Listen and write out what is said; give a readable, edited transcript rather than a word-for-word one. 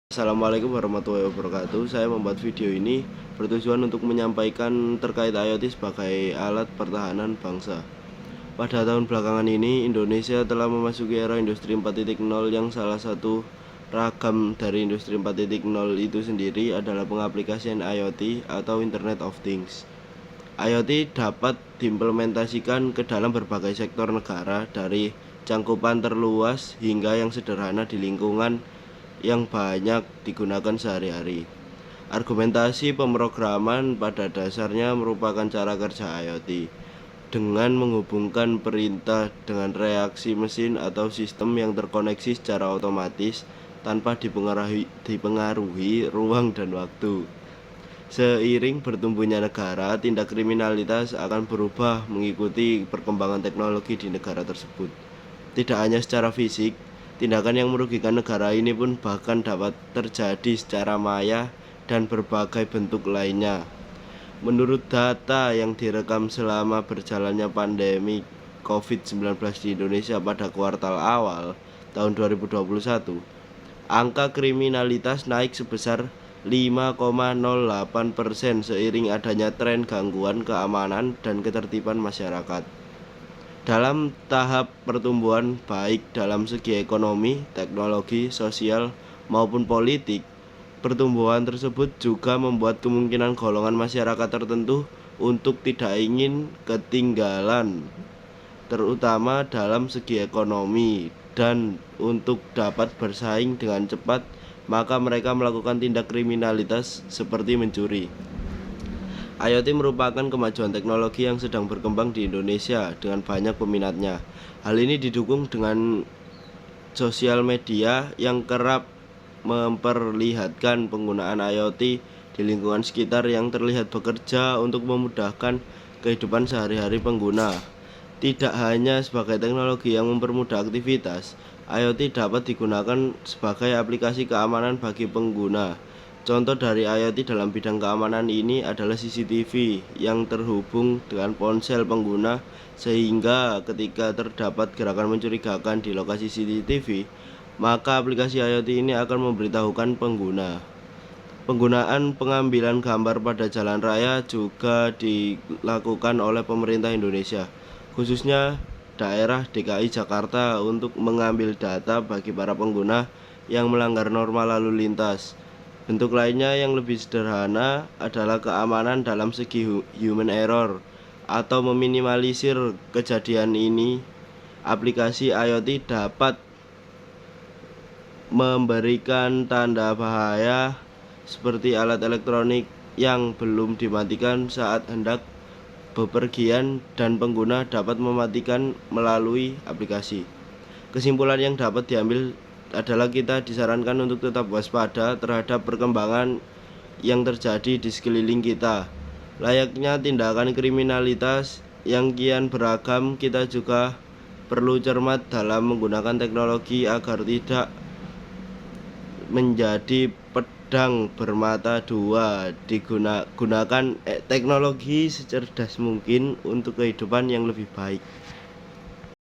Assalamualaikum warahmatullahi wabarakatuh. Saya membuat video ini bertujuan untuk menyampaikan terkait IoT sebagai alat pertahanan bangsa. Pada tahun belakangan ini, Indonesia telah memasuki era industri 4.0 yang salah satu ragam dari industri 4.0 itu sendiri adalah pengaplikasian IoT atau Internet of Things. IoT dapat diimplementasikan ke dalam berbagai sektor negara, dari cangkupan terluas hingga yang sederhana di lingkungan yang banyak digunakan sehari-hari. Argumentasi pemrograman pada dasarnya merupakan cara kerja IoT dengan menghubungkan perintah dengan reaksi mesin atau sistem yang terkoneksi secara otomatis tanpa dipengaruhi ruang dan waktu. Seiring bertumbuhnya negara, tindak kriminalitas akan berubah mengikuti perkembangan teknologi di negara tersebut. Tidak hanya secara fisik, tindakan yang merugikan negara ini pun bahkan dapat terjadi secara maya dan berbagai bentuk lainnya. Menurut data yang direkam selama berjalannya pandemi COVID-19 di Indonesia pada kuartal awal tahun 2021, angka kriminalitas naik sebesar 5,08% seiring adanya tren gangguan keamanan dan ketertiban masyarakat. Dalam tahap pertumbuhan baik dalam segi ekonomi, teknologi, sosial, maupun politik, pertumbuhan tersebut juga membuat kemungkinan golongan masyarakat tertentu untuk tidak ingin ketinggalan, terutama dalam segi ekonomi, dan untuk dapat bersaing dengan cepat, maka mereka melakukan tindak kriminalitas seperti mencuri. IoT merupakan kemajuan teknologi yang sedang berkembang di Indonesia dengan banyak peminatnya. Hal ini didukung dengan sosial media yang kerap memperlihatkan penggunaan IoT di lingkungan sekitar yang terlihat bekerja untuk memudahkan kehidupan sehari-hari pengguna. Tidak hanya sebagai teknologi yang mempermudah aktivitas, IoT dapat digunakan sebagai aplikasi keamanan bagi pengguna. Contoh dari IoT dalam bidang keamanan ini adalah CCTV yang terhubung dengan ponsel pengguna, sehingga ketika terdapat gerakan mencurigakan di lokasi CCTV, maka aplikasi IoT ini akan memberitahukan pengguna. Penggunaan pengambilan gambar pada jalan raya juga dilakukan oleh pemerintah Indonesia, khususnya daerah DKI Jakarta, untuk mengambil data bagi para pengguna yang melanggar norma lalu lintas. Bentuk lainnya yang lebih sederhana adalah keamanan dalam segi human error atau meminimalisir kejadian ini. Aplikasi IoT dapat memberikan tanda bahaya seperti alat elektronik yang belum dimatikan saat hendak bepergian, dan pengguna dapat mematikan melalui aplikasi. Kesimpulan yang dapat diambil adalah kita disarankan untuk tetap waspada terhadap perkembangan yang terjadi di sekeliling kita. Layaknya tindakan kriminalitas yang kian beragam, kita juga perlu cermat dalam menggunakan teknologi agar tidak menjadi pedang bermata dua. Digunakan teknologi secerdas mungkin untuk kehidupan yang lebih baik.